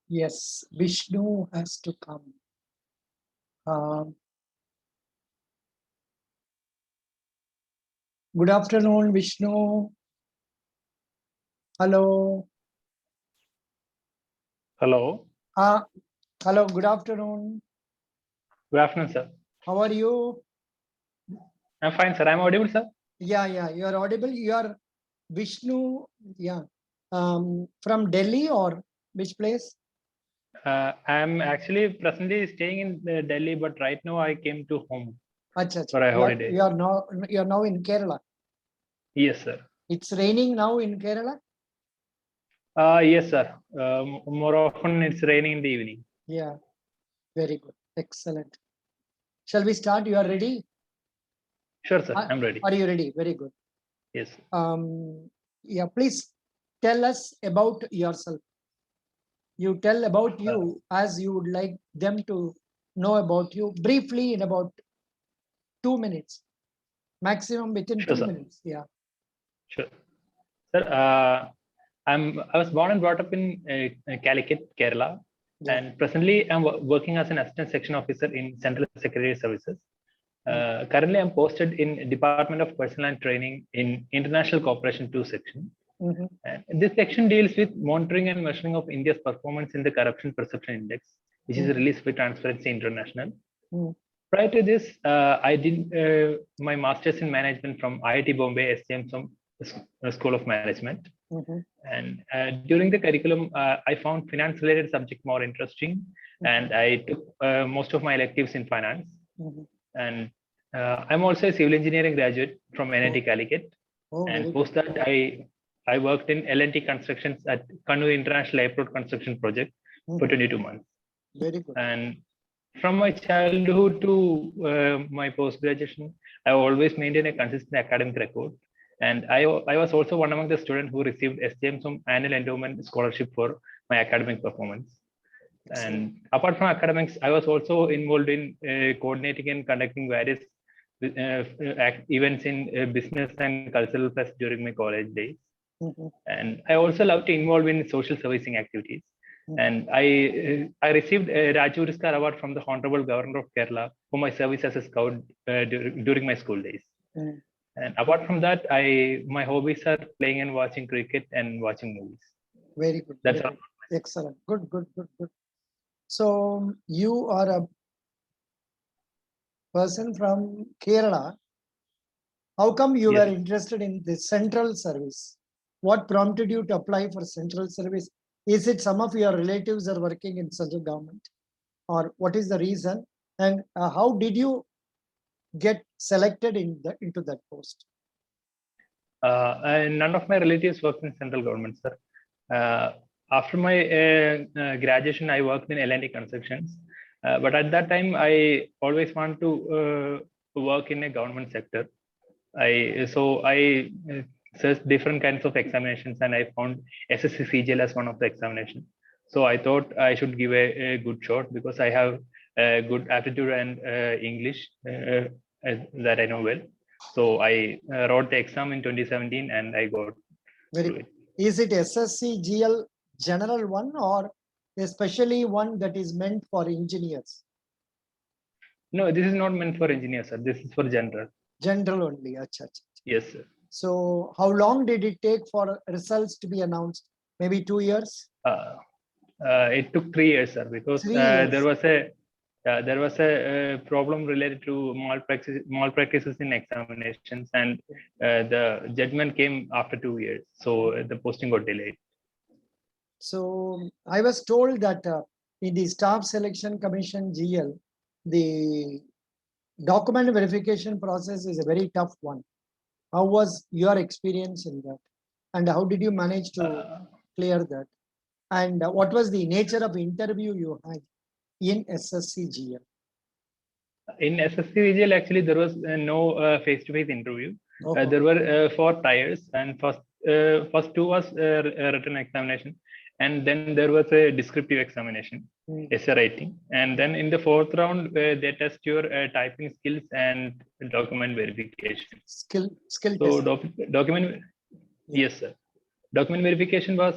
Yes, Vishnu has to come. Good afternoon, Vishnu. Hello. Hello. Hello, good afternoon. Good afternoon, sir. How are you? I'm fine, sir. I'm audible, sir? Yeah, you are audible. You are Vishnu, yeah. From Delhi or which place? I'm actually presently staying in Delhi, but right now I came to home Achha, for a holiday. you are now in Kerala. Yes, sir. It's raining now in Kerala? Yes, sir. More often it's raining in the evening. Yeah, very good. Excellent. Shall we start? You are ready? Sure, sir. I'm ready. Are you ready? Very good. Yes. Yeah, please tell us about yourself. You tell about you as you would like them to know about you briefly in about 2 minutes, maximum within Sure, 2 sir. minutes. Yeah. Sure, sir. I was born and brought up in Calicut, Kerala, and presently I'm working as an assistant section officer in Central Secretariat Services. Currently, I'm posted in Department of Personnel and Training in International Cooperation 2 section. And this section deals with monitoring and measuring of India's performance in the Corruption Perception Index, which is released by Transparency International. Prior to this, I did my master's in management from IIT Bombay, STM School of Management. And during the curriculum, I found finance-related subject more interesting, and I took most of my electives in finance. And I'm also a civil engineering graduate from NIT Calicut. And post that, I worked in L&T constructions at Kannur International Airport construction project for 22 months. Very good. And from my childhood to my post-graduation, I always maintained a consistent academic record. And I was also one among the students who received STM annual endowment scholarship for my academic performance. And apart from academics, I was also involved in coordinating and conducting various events in business and cultural fest during my college days. And I also love to involve in social servicing activities. And I received a Raju Riskar Award from the Honorable Governor of Kerala for my service as a scout during my school days. And apart from that, my hobbies are playing and watching cricket and watching movies. Very good. That's all. Excellent. Good. So you are a person from Kerala. How come you were interested in the central service? What prompted you to apply for central service? Is it some of your relatives are working in central government, or what is the reason? And how did you get selected into that post? None of my relatives work in central government, sir. After my graduation, I worked in L&T constructions. But at that time, I always want to work in a government sector. I searched different kinds of examinations, and I found SSC CGL as one of the examinations. So I thought I should give a good shot because I have good aptitude and English that I know well. So I wrote the exam in 2017 and I got through it. Is it SSC GL general one or especially one that is meant for engineers? No, this is not meant for engineers, sir. This is for general. General only. Achha. Yes, sir. So how long did it take for results to be announced? Maybe 2 years? It took 3 years, sir, because there was a problem related to malpractices in examinations, and the judgment came after 2 years, so the posting got delayed. So I was told that in the Staff Selection Commission GL, the document verification process is a very tough one. How was your experience in that, and how did you manage to clear that? And what was the nature of interview you had in SSC GL? In SSC GL, actually, there was no face-to-face interview. There were 4 tiers, and first 2 was a written examination, and then there was a descriptive examination, essay writing, and then in the 4th round, they test your typing skills and document verification. Skill so document. Yes, sir. Document verification was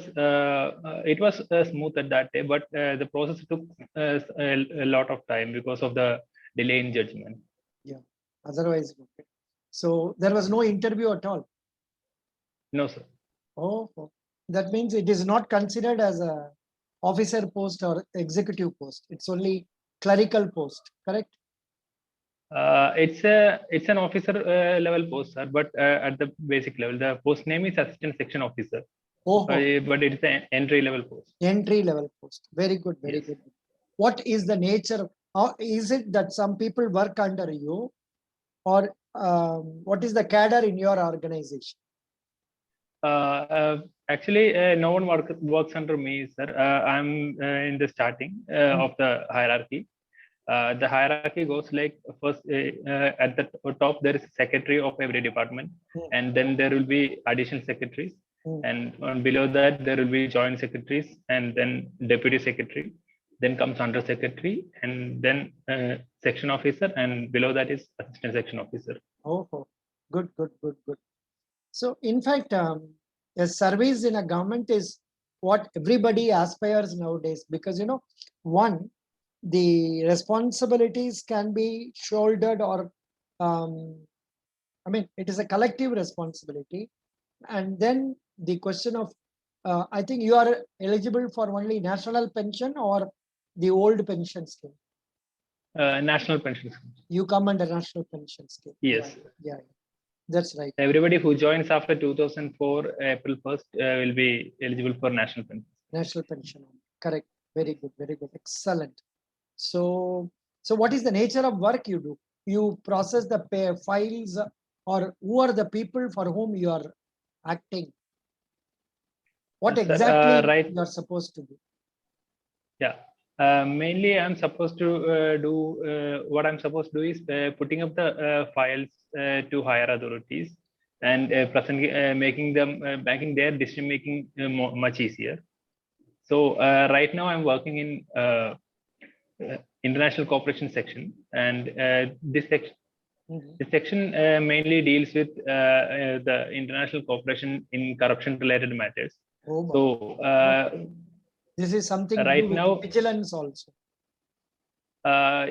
it was smooth at that day, but the process took a lot of time because of the delay in judgment. Yeah. Otherwise, okay. So there was no interview at all. No, sir. Oh, that means it is not considered as a officer post or executive post. It's only clerical post, correct? It's an officer level post, sir, but at the basic level, the post name is assistant section officer. Oh, But it's an entry level post. entry level post. Very good, very Yes. good. What is the nature? Is it that some people work under you, or what is the cadre in your organization? Actually, no one works under me, sir. I'm in the starting of the hierarchy. The hierarchy goes like first at the top there is a secretary of every department, and then there will be additional secretaries, and below that there will be joint secretaries, and then deputy secretary, then comes under secretary, and then section officer, and below that is assistant section officer. Oh, good. So in fact, a service in a government is what everybody aspires nowadays, because one, the responsibilities can be shouldered, or it is a collective responsibility. And then the question of, I think you are eligible for only national pension or the old pension scheme. National pension scheme. You come under national pension scheme. Yes. Yeah. That's right. Everybody who joins after 2004 April 1st will be eligible for national pension. National pension. Correct. Very good. Excellent. So what is the nature of work you do? You process the files, or who are the people for whom you are acting? What exactly right. you are supposed to do? Yeah. Mainly, I'm supposed to do what I'm supposed to do is putting up the files to higher authorities, and making their decision making much easier. So right now I'm working in international cooperation section, and this section mainly deals with the international cooperation in corruption related matters. So this is something right now vigilance also.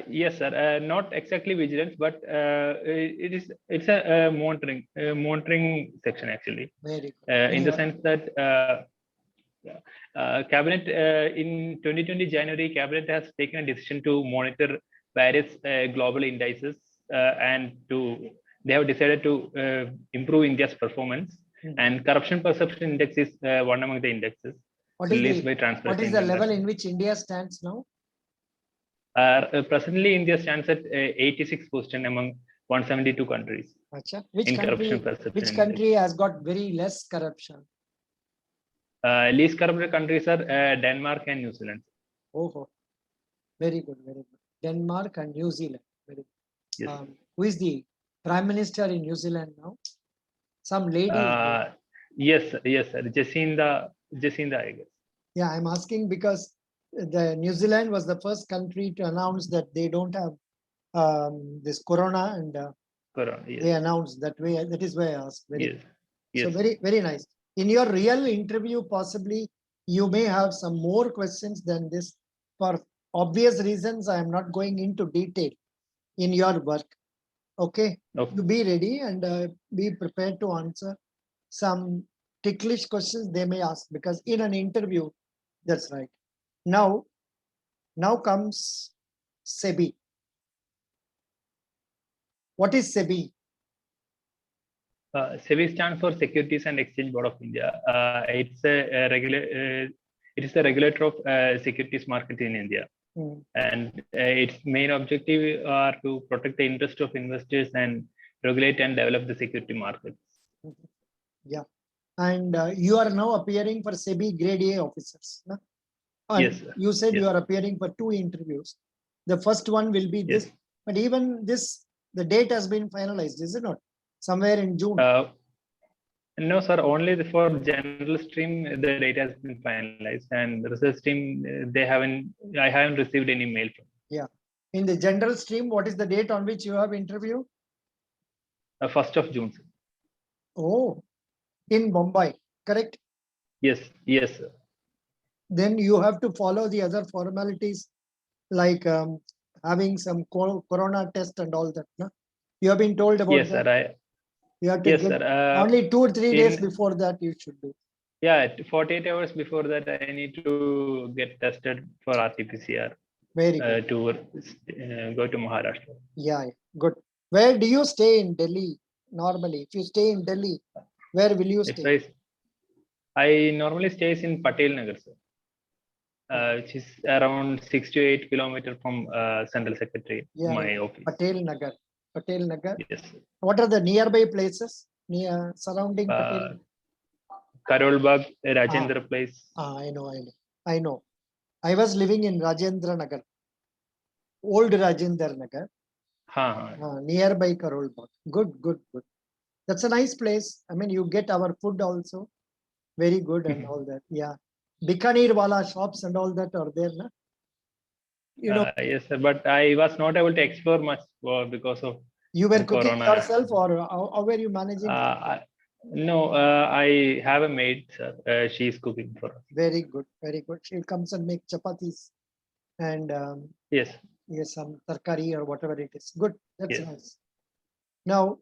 Yes, sir. Not exactly vigilance, but it's a monitoring section actually. Very good. In the sense that cabinet in 2020 January, cabinet has taken a decision to monitor various global indices, and they have decided to improve India's performance. And corruption perception index is one among the indexes released by Transparency. What is the level in which India stands now? Presently, India stands at 86th position among 172 countries. Achha. Which country has got very less corruption? Least corrupted countries are Denmark and New Zealand. Oh, very good. Denmark and New Zealand. Very good. Yes. Who is the Prime Minister in New Zealand now? Some lady. Yes, sir. Jacinda, I guess. Yeah, I'm asking because the New Zealand was the first country to announce that they don't have this corona, and corona, yes. They announced that way. That is why I asked. Yes. So very nice. In your real interview, possibly you may have some more questions than this. For obvious reasons, I am not going into detail in your work. Okay. You be ready and be prepared to answer some ticklish questions they may ask, because in an interview, that's right. Now comes Sebi. What is Sebi? Sebi stands for Securities and Exchange Board of India. It is the regulator of securities market in India. And its main objective are to protect the interest of investors and regulate and develop the security markets. Yeah. And you are now appearing for Sebi Grade A officers. No? Yes. You said you are appearing for 2 interviews. The first one will be this, but even this, the date has been finalized, is it not? Somewhere in June. No, sir. Only for general stream, the date has been finalized, and the research stream, I haven't received any mail from. Yeah. In the general stream, what is the date on which you have interview? 1st of June. Sir. Oh, in Bombay, correct? Yes, yes, sir. Then you have to follow the other formalities like having some corona test and all that. No? You have been told about Yes, that. sir. You have to Yes, get sir. only 2 or 3 days In before that you should do. Yeah, 48 hours before that, I need to get tested for RT-PCR Very good. to go to Maharashtra. Yeah, good. Where do you stay in Delhi normally? If you stay in Delhi, where will you If stay? I normally stays in Patel Nagar, sir, which is around 6 to 8 kilometers from Central Secretary, Yeah, my office. Patel Nagar. Patel Nagar. Yes. What are the nearby places near surrounding Patel? Karol Bagh, Rajendra Place. I know. I was living in Rajendra Nagar, old Rajendra Nagar, nearby Karol Bagh. Good. That's a nice place. I mean, you get our food also, very good and all that. Yeah, Bikaner wala shops and all that are there, na? You know. Yes, sir, but I was not able to explore much because of You were cooking Corona. yourself, or how were you managing? No, I have a maid, sir. She is cooking for us. Very good. She comes and make chapatis and Yes. Some tarkari or whatever it is. Good. That's Yes. nice. Now,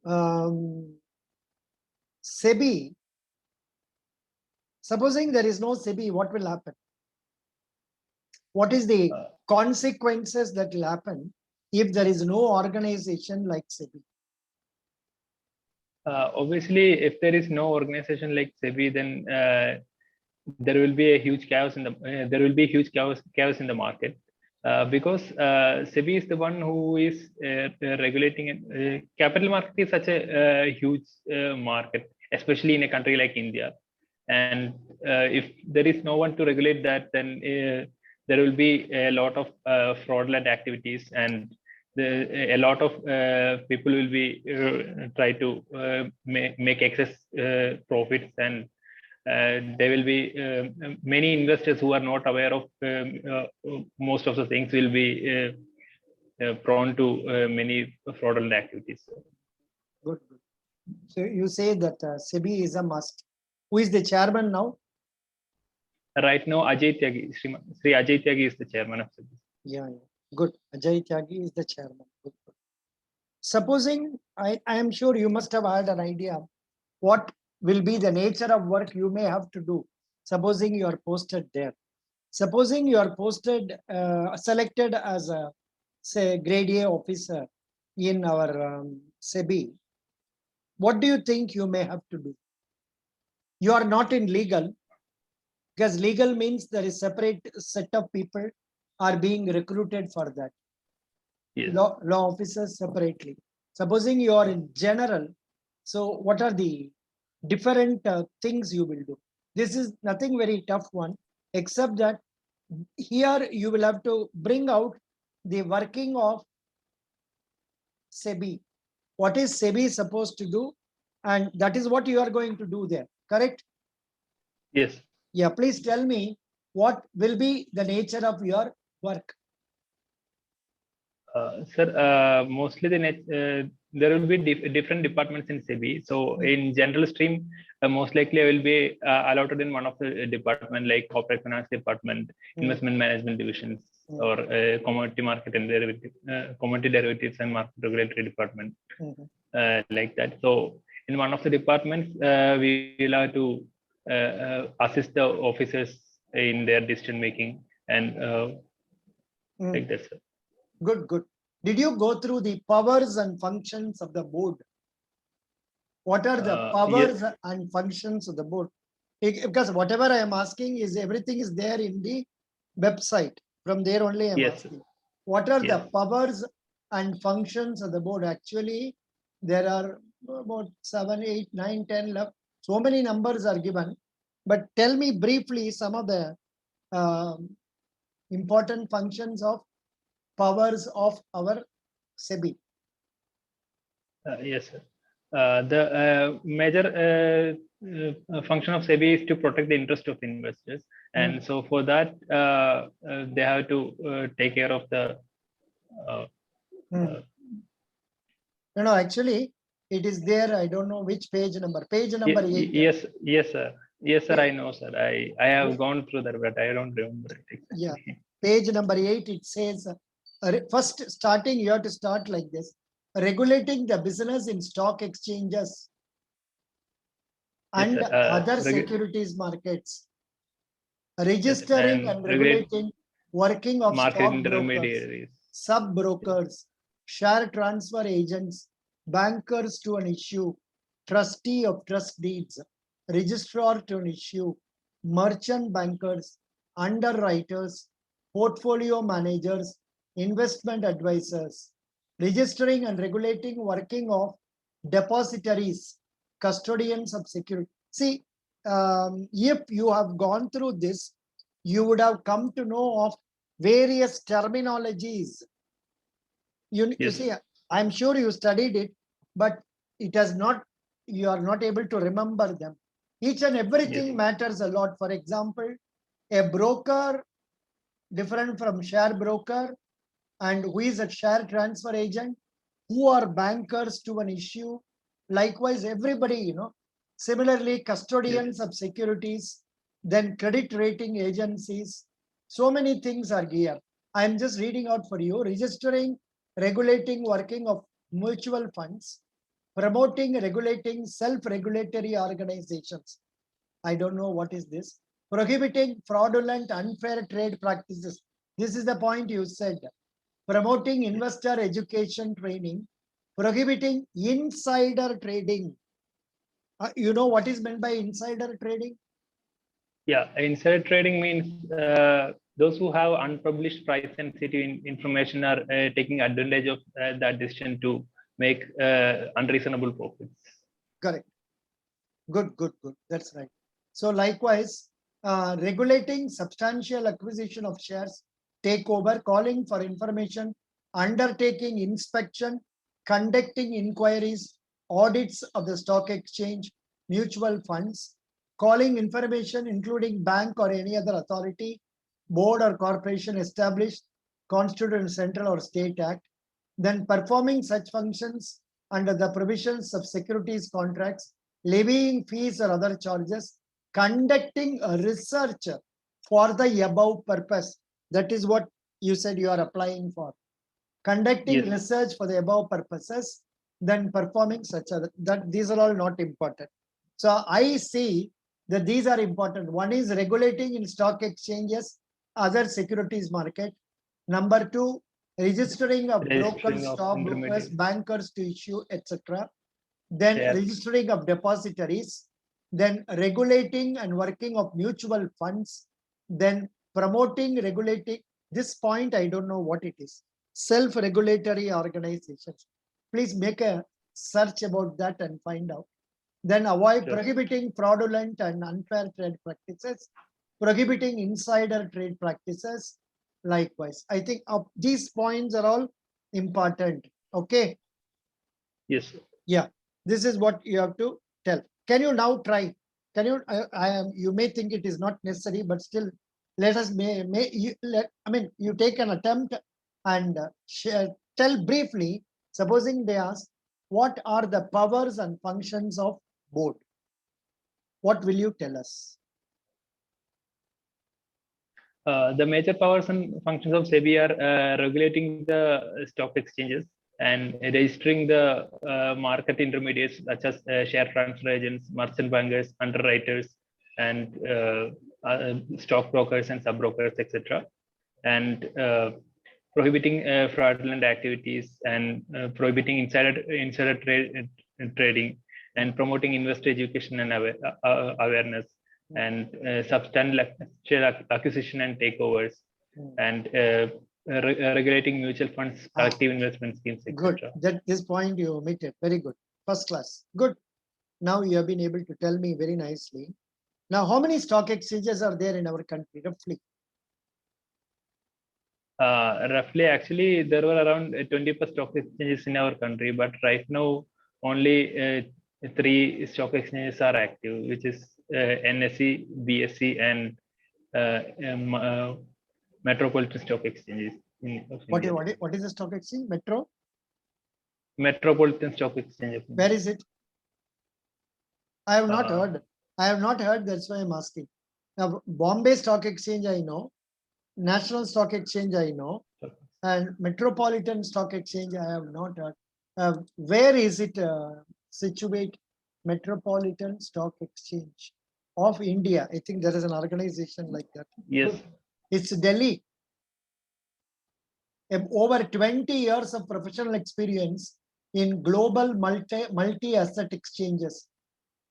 Sebi, supposing there is no Sebi, what will happen? What is the consequences that will happen if there is no organization like Sebi? Obviously, if there is no organization like Sebi, then there will be a huge chaos in the market. Because Sebi is the one who is regulating it. Capital market is such a huge market, especially in a country like India. And if there is no one to regulate that, then there will be a lot of fraudulent activities, and a lot of people will be try to make excess profits, and there will be many investors who are not aware of most of the things will be prone to many fraudulent activities. Good. So you say that Sebi is a must. Who is the chairman now? Right now, Ajay Tyagi, Sri Ajay Tyagi is the chairman of Sebi. Yeah. Good. Ajay Tyagi is the chairman. Good. Supposing, I am sure you must have had an idea what will be the nature of work you may have to do. Supposing you are posted there. Supposing you are posted, selected as a, say, grade A officer in our Sebi, what do you think you may have to do? You are not in legal, because legal means there is separate set of people are being recruited for that. Yes. Law officers separately. Supposing you are in general, so what are the different things you will do? This is nothing very tough one, except that here you will have to bring out the working of Sebi. What is Sebi supposed to do? And that is what you are going to do there, correct? Yes. Yeah, please tell me what will be the nature of your work. Sir, mostly there will be different departments in Sebi. So in general stream, most likely I will be allotted in one of the department, like corporate finance department, investment management divisions, or commodity market and commodity derivatives and market regulatory department, like that. So in one of the departments, we will have to assist the officers in their decision making and like that, sir. Good. Did you go through the powers and functions of the board? What are the powers and functions of the board? Because whatever I am asking is everything is there in the website. From there only I am asking. What are the powers and functions of the board? Actually, there are about 7, 8, 9, 10 left. So many numbers are given. But tell me briefly some of the important functions of powers of our Sebi. Yes, sir. The major function of Sebi is to protect the interest of investors, and so for that they have to take care of the. No, actually, it is there. I don't know which page number. Page number 8. Yes, sir. Yes, sir, I know, sir. I have gone through that, but I don't remember it exactly. Yeah. Page number 8, it says, first starting, you have to start like this. Regulating the business in stock exchanges and Yes, sir. other securities markets. Registering and Regulate regulating working of market stock brokers, intermediaries. sub-brokers, share transfer agents, bankers to an issue, trustee of trust deeds, registrar to an issue, merchant bankers, underwriters, portfolio managers, investment advisors, registering and regulating working of depositories, custodians of security. See, if you have gone through this, you would have come to know of various terminologies. You Yes. see, I'm sure you studied it, but it has not, you are not able to remember them. Each and everything matters a lot. For example, a broker different from share broker, and who is a share transfer agent, who are bankers to an issue. Likewise, everybody, similarly, custodians of securities, then credit rating agencies. So many things are here. I'm just reading out for you. Registering, regulating working of mutual funds, promoting, regulating self-regulatory organizations. I don't know what is this. Prohibiting fraudulent, unfair trade practices. This is the point you said. Promoting investor education training, prohibiting insider trading. You know what is meant by insider trading? Yeah, insider trading means those who have unpublished price sensitive information are taking advantage of that decision to make unreasonable profits. Correct. Good. That's right. So likewise, regulating substantial acquisition of shares, takeover, calling for information, undertaking inspection, conducting inquiries, audits of the stock exchange, mutual funds, calling information including bank or any other authority, board or corporation established, constituted in central or state act, then performing such functions under the provisions of securities contracts, levying fees or other charges, conducting a research for the above purpose. That is what you said you are applying for. Conducting research for the above purposes, then performing such other, that these are all not important. So I see that these are important. One is regulating in stock exchanges, other securities market. Number 2, registering of brokers, stockbrokers, bankers to issue, etc. Then registering of depositories, then regulating and working of mutual funds, then promoting, regulating. This point, I don't know what it is. Self-regulatory organizations. Please make a search about that and find out. Then avoid prohibiting fraudulent and unfair trade practices, prohibiting insider trade practices. Likewise, I think these points are all important. Okay. Yes. Yeah. This is what you have to tell. Can you now try? Can you? You may think it is not necessary, but still, let us you take an attempt and tell briefly. Supposing they ask, what are the powers and functions of board? What will you tell us? The major powers and functions of Sebi are regulating the stock exchanges and registering the market intermediaries such as share transfer agents, merchant bankers, underwriters, and stockbrokers and sub-brokers, etc. And prohibiting fraudulent activities and prohibiting insider trading and promoting investor education and awareness and substantial acquisition and takeovers and regulating mutual funds, collective investment schemes, etc. Good. This point you omitted. Very good. First class. Good. Now you have been able to tell me very nicely. Now, how many stock exchanges are there in our country, roughly? Roughly, actually, there were around 20 plus stock exchanges in our country, but right now only 3 stock exchanges are active, which is NSE, BSE, and Metropolitan Stock Exchanges. What is the stock exchange? Metropolitan Stock Exchange. Where is it? I have not heard. I have not heard. That's why I'm asking. Now, Bombay Stock Exchange, I know. National Stock Exchange, I know. And Metropolitan Stock Exchange, I have not heard. Where is it situate? Metropolitan Stock Exchange of India. I think there is an organization like that. Yes. It's Delhi. Over 20 years of professional experience in global multi-asset exchanges.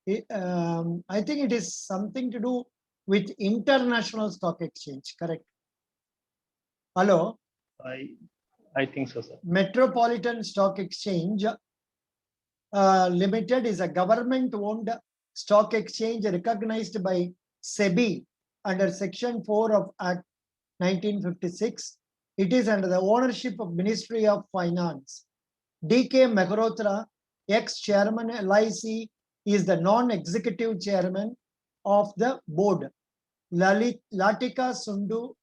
I think it is something to do with International Stock Exchange, correct? Hello? I think so, sir. Metropolitan Stock Exchange Limited is a government-owned stock exchange recognized by Sebi under Section 4 of Act 1956. It is under the ownership of Ministry of Finance. D.K. Mehrotra, ex-chairman LIC, is the non-executive chairman of the board. Latika Sundu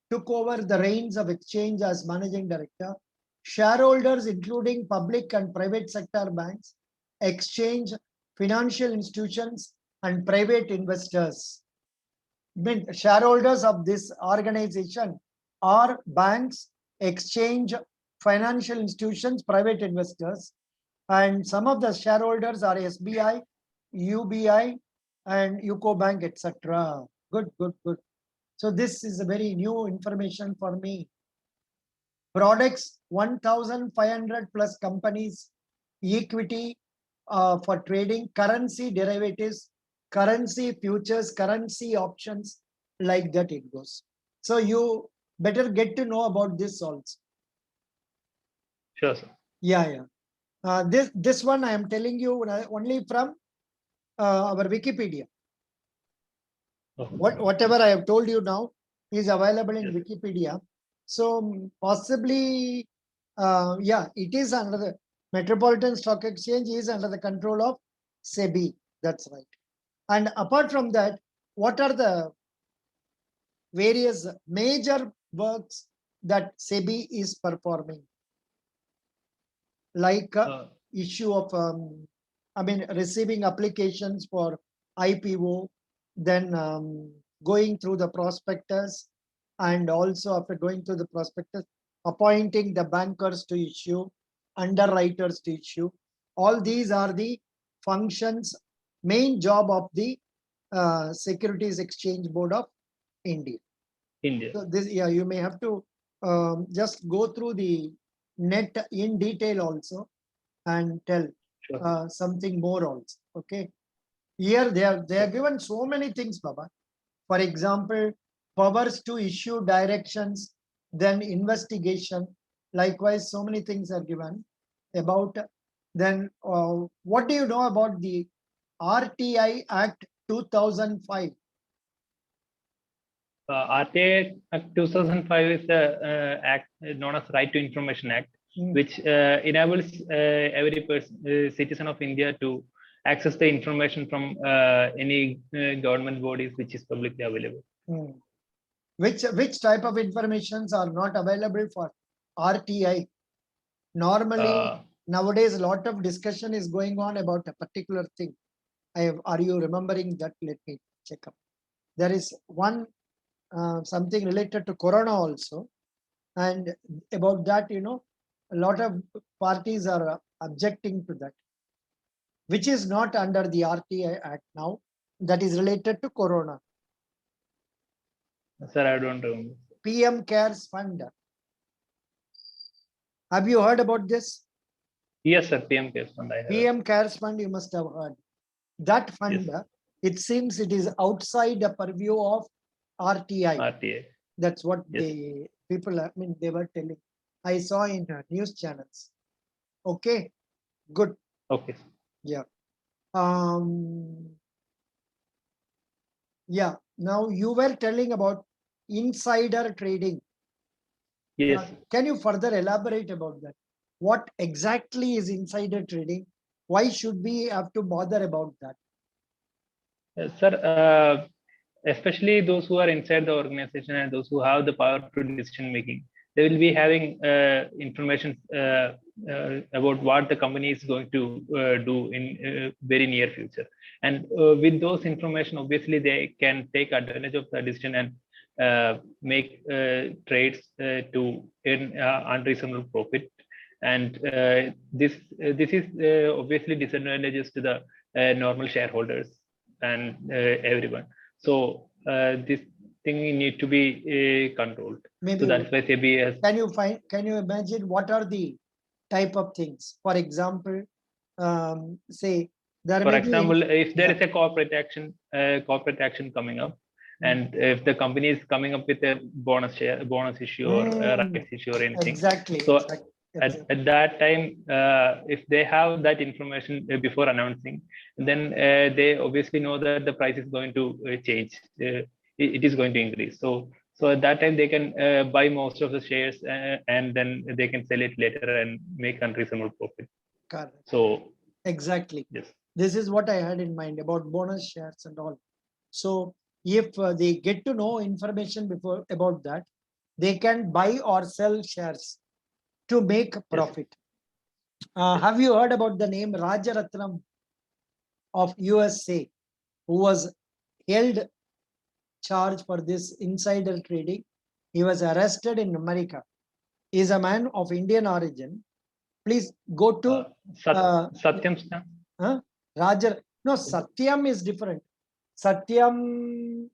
took over the reins of exchange as managing director. Shareholders, including public and private sector banks, exchange, financial institutions, and private investors. Shareholders of this organization are banks, exchange, financial institutions, private investors, and some of the shareholders are SBI, UBI, and UCO Bank, etc. Good, good, good. So this is a very new information for me. Products, 1,500 plus companies, equity for trading, currency derivatives, currency futures, currency options, like that it goes. So you better get to know about this also. Sure, sir. Yeah. This one I am telling you only from our Wikipedia. Okay. Whatever I have told you now is available in Wikipedia. So possibly, it is under the Metropolitan Stock Exchange is under the control of Sebi. That's right. And apart from that, what are the various major works that Sebi is performing? Like issue of, receiving applications for IPO, then going through the prospectus, and also after going through the prospectus, appointing the bankers to issue, underwriters to issue. All these are the functions, main job of the Securities Exchange Board of India. So this, you may have to just go through the net in detail also and tell something more also. Okay. Here they are given so many things, Baba. For example, powers to issue directions, then investigation. Likewise, so many things are given about. Then what do you know about the RTI Act 2005? RTA Act 2005 is the act known as Right to Information Act, which enables every person, citizen of India to access the information from any government bodies which is publicly available. Which type of informations are not available for RTI? Normally, nowadays, a lot of discussion is going on about a particular thing. Are you remembering that? Let me check up. There is one something related to Corona also. And about that, a lot of parties are objecting to that, which is not under the RTI Act now, that is related to Corona. Sir, I don't remember. PM Cares Fund. Have you heard about this? Yes, sir. PM Cares Fund. PM Cares Fund, you must have heard. That fund, it seems it is outside the purview of RTI. RTI. That's what the people, they were telling. I saw in news channels. Okay, good. Okay. Yeah. Now you were telling about insider trading. Yes. Can you further elaborate about that? What exactly is insider trading? Why should we have to bother about that? Sir, especially those who are inside the organization and those who have the power to decision making, they will be having information about what the company is going to do in very near future. And with those information, obviously they can take advantage of the decision and make trades to earn unreasonable profit. And this is obviously disadvantages to the normal shareholders and everyone. So this thing need to be controlled. Maybe So that's why Sebi has. Can you imagine what are the type of things? For example, say there For may example, be, if there is a corporate action coming up, and if the company is coming up with a bonus issue or a rights issue or anything, exactly. so exactly. at that time, if they have that information before announcing, then they obviously know that the price is going to change. It is going to increase. So at that time they can buy most of the shares and then they can sell it later and make unreasonable profit. Correct. So exactly. yes. This is what I had in mind about bonus shares and all. So if they get to know information before about that, they can buy or sell shares to make profit. Yes. Have you heard about the name Rajaratnam of USA, who was held charge for this insider trading? He was arrested in America. He is a man of Indian origin. Please go to Satyam. Rajar. No, Satyam is different. Satyam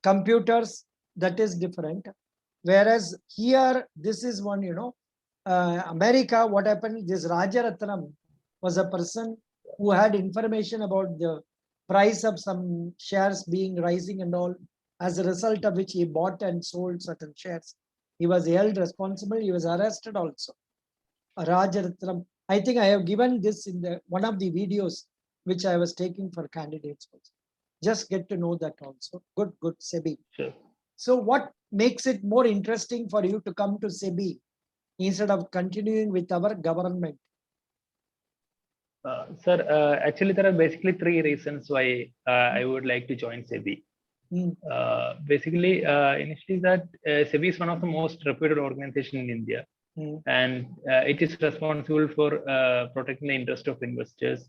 computers, that is different. Whereas here, this is one, America, what happened, this Rajaratnam was a person who had information about the price of some shares being rising and all, as a result of which he bought and sold certain shares. He was held responsible. He was arrested also. Rajaratnam. I think I have given this in the one of the videos which I was taking for candidates also. Just get to know that also. Good, Sebi. Sure. So what makes it more interesting for you to come to Sebi instead of continuing with our government? Sir, actually, there are basically three reasons why I would like to join Sebi. Basically, initially that Sebi is one of the most reputed organizations in India. And it is responsible for protecting the interest of investors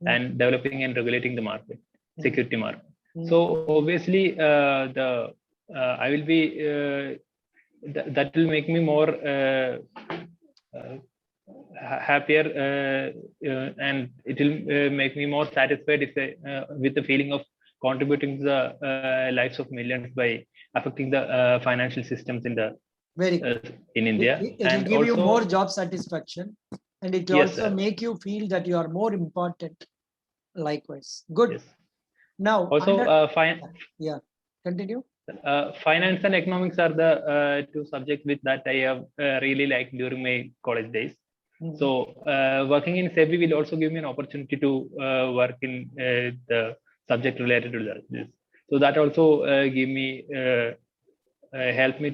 and developing and regulating the market, security market. So obviously, I will be that will make me more happier and it will make me more satisfied if with the feeling of contributing to the lives of millions by affecting the financial systems in the in India. It will give also, you more job satisfaction, and it will also make you feel that you are more important. Likewise, good. Yes. Now, also, yeah, continue. Finance and economics are the two subjects which that I have really liked during my college days. So, working in Sebi will also give me an opportunity to work in the subject related to this. So that also give me. Help me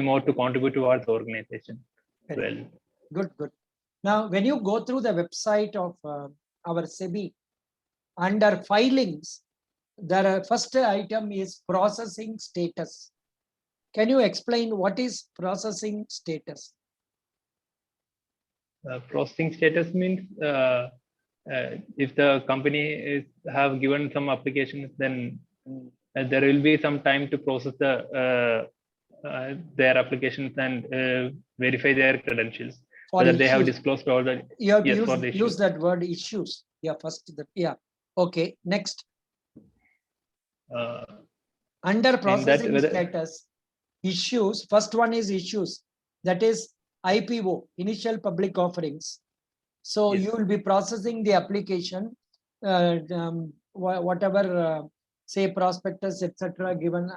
more to contribute towards the organization. Well, good. Now, when you go through the website of our Sebi, under filings, the first item is processing status. Can you explain what is processing status? Processing status means if the company have given some applications, then there will be some time to process their applications and verify their credentials, whether they have disclosed all the. You have to use that word issues. Yeah, first. Okay, next. Under processing status, issues, first one is issues. That is IPO, initial public offerings. So you will be processing the application, whatever, say prospectus, etc. given.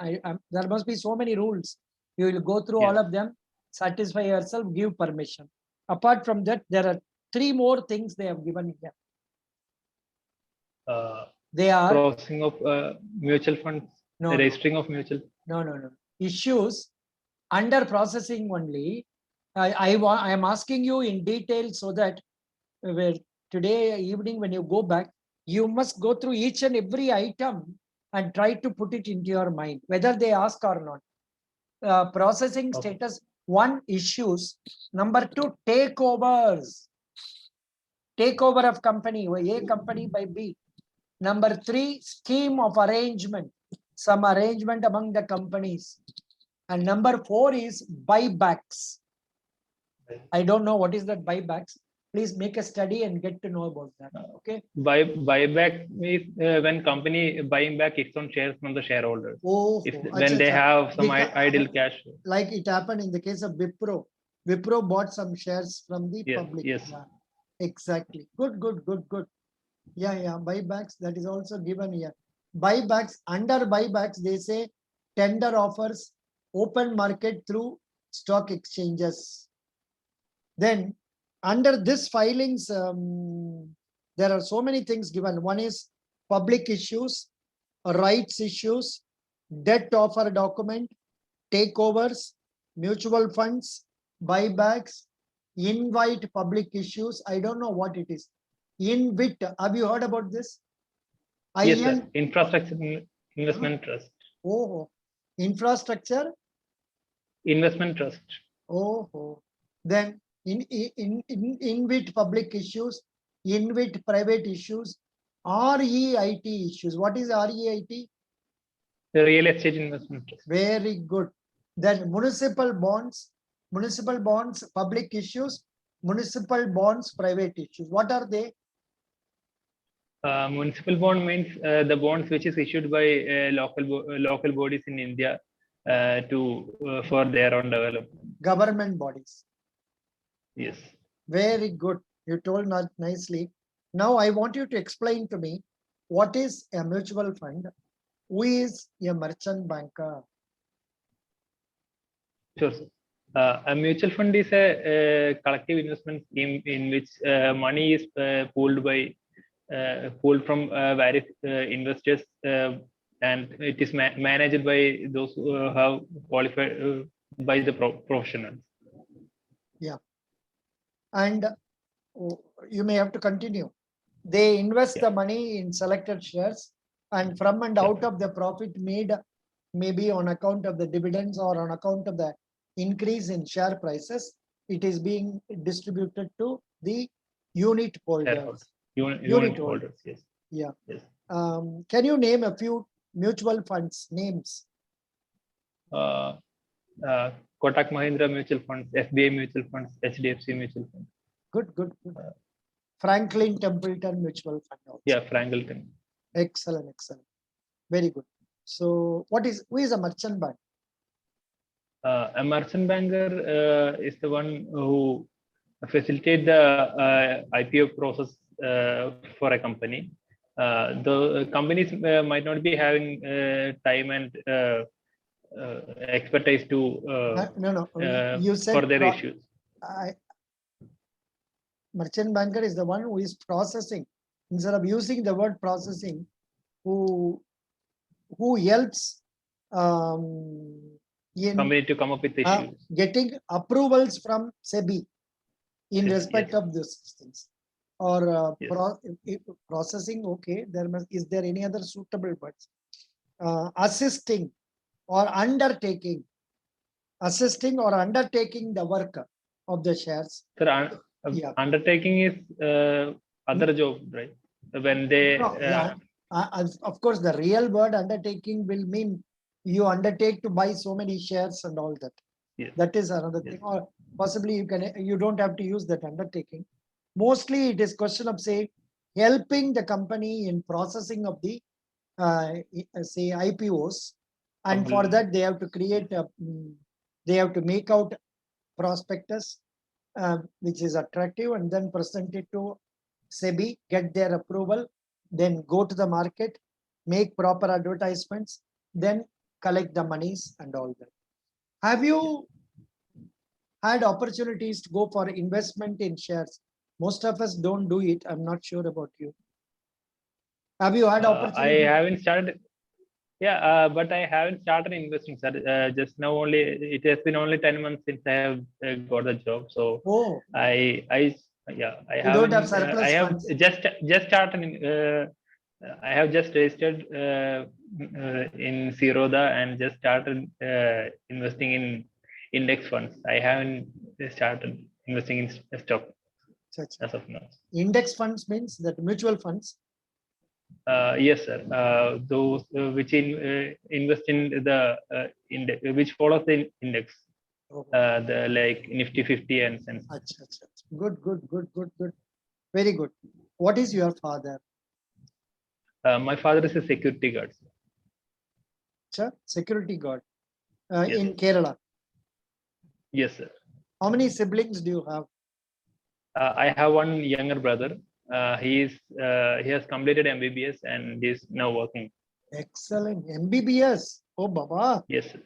There must be so many rules. You will go through all of them, satisfy yourself, give permission. Apart from that, there are three more things they have given here. They are processing of mutual funds, registering of mutual. No. Issues under processing only. I am asking you in detail so that today evening when you go back, you must go through each and every item and try to put it into your mind, whether they ask or not. Processing status, One, issues. Number two, takeovers. Takeover of company, A company by B. Number three, scheme of arrangement. Some arrangement among the companies. And number four is buybacks. I don't know what is that buybacks. Please make a study and get to know about that. Okay. Buyback is when company buying back its own shares from the shareholders. Oh, When they have some idle cash. Like it happened in the case of Wipro. Wipro bought some shares from the public. Yes. Yeah, exactly. Good. Yeah. Buybacks, that is also given here. Buybacks, under buybacks, they say tender offers, open market through stock exchanges. Then under this filings, there are so many things given. One is public issues, rights issues, debt offer document, takeovers, mutual funds, buybacks, invite public issues. I don't know what it is. Invite, have you heard about this? Yes, sir. Infrastructure Investment Trust. Oh, infrastructure Investment Trust. Oh, then invite public issues, invite private issues, REIT issues. What is REIT? The Real Estate Investment Trust. Very good. Then municipal bonds, public issues, municipal bonds, private issues. What are they? Municipal bond means the bonds which is issued by local bodies in India for their own development. Government bodies. Yes. Very good. You told not nicely. Now I want you to explain to me what is a mutual fund, who is a merchant banker. Sure, sir. A mutual fund is a collective investment scheme in which money is pooled from various investors, and it is managed by those who have qualified by the professionals. Yeah. And you may have to continue. They invest the money in selected shares, and from and out of the profit made, maybe on account of the dividends or on account of the increase in share prices, it is being distributed to the unit holders. Unit holders, yes. Yeah. Yes. Can you name a few mutual funds names? Kotak Mahindra Mutual Funds, SBI Mutual Funds, HDFC Mutual Funds. Good. Franklin Templeton Mutual Fund also. Yeah, Franklin. Excellent. Very good. So who is a merchant bank? A merchant banker is the one who facilitate the IPO process for a company. The companies might not be having time and expertise to no. You said for their issues. Merchant banker is the one who is processing. Instead of using the word processing, who helps company to come up with issues. Getting approvals from Sebi in respect of these things. Or processing, okay, is there any other suitable words? Assisting or undertaking. Assisting or undertaking the work of the shares. Sir, undertaking is other job, right? When they of course, the real word undertaking will mean you undertake to buy so many shares and all that. Yes. That is another thing. Or possibly you don't have to use that undertaking. Mostly it is question of, say, helping the company in processing of the say IPOs, and for that they have to create they have to make out prospectus which is attractive, and then present it to Sebi, get their approval, then go to the market, make proper advertisements, then collect the monies and all that. Have you had opportunities to go for investment in shares? Most of us don't do it. I'm not sure about you. Have you had opportunity? I haven't started. Yeah, but I haven't started investing, sir. Just now only, it has been only 10 months since I have got the job. So I don't have surplus I have funds. just started. I have just registered in Zerodha and just started investing in index funds. I haven't started investing in stock as of now. Index funds means that mutual funds. Yes, sir. Those which invest in the index, which follows the index, the like Nifty 50 and cents. Good. Very good. What is your father? My father is a security guard. Sir, security guard Yes. in Kerala. Yes, sir. How many siblings do you have? I have one younger brother. He has completed MBBS and is now working. Excellent. MBBS. Oh, Baba. Yes, sir.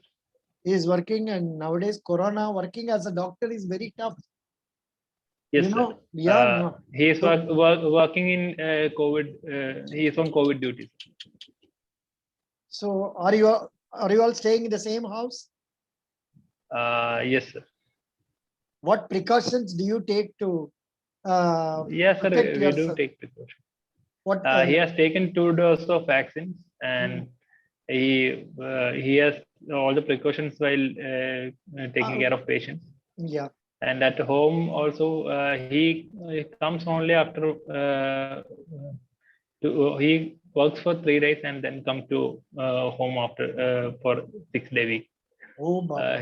He is working, and nowadays Corona, working as a doctor is very tough. Yes, you know, sir. yeah, no. He is working in COVID. He is on COVID duty. So are you all staying in the same house? Yes, sir. What precautions do you take to yes, sir. protect We yourself? do take precautions. What He has taken 2 doses of vaccines, and he has all the precautions while taking care of patients. Yeah. And at home also, he comes only after he works for 3 days and then come to home after for 6-day week. Oh, Baba.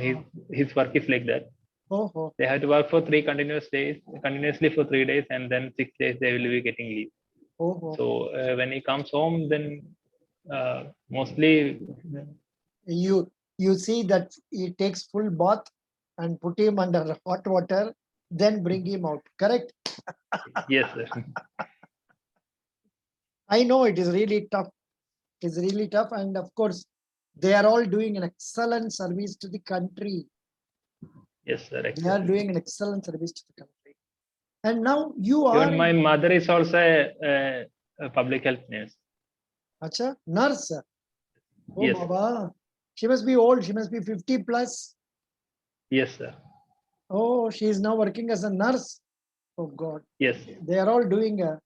His work is like that. Oh. They have to work for 3 continuously for 3 days, and then 6 days they will be getting leave. Oh. So when he comes home, then mostly You see that he takes full bath and put him under hot water, then bring him out. Correct? yes, sir. I know it is really tough. It is really tough, and of course, they are all doing an excellent service to the country. Yes, sir. They are doing an excellent service to the country. And now you are. Even my mother is also a public health nurse. Acha, nurse. Oh, yes. Baba. She must be old. She must be 50 plus. Yes, sir. Oh, she is now working as a nurse. Oh, God. Yes. They are all doing a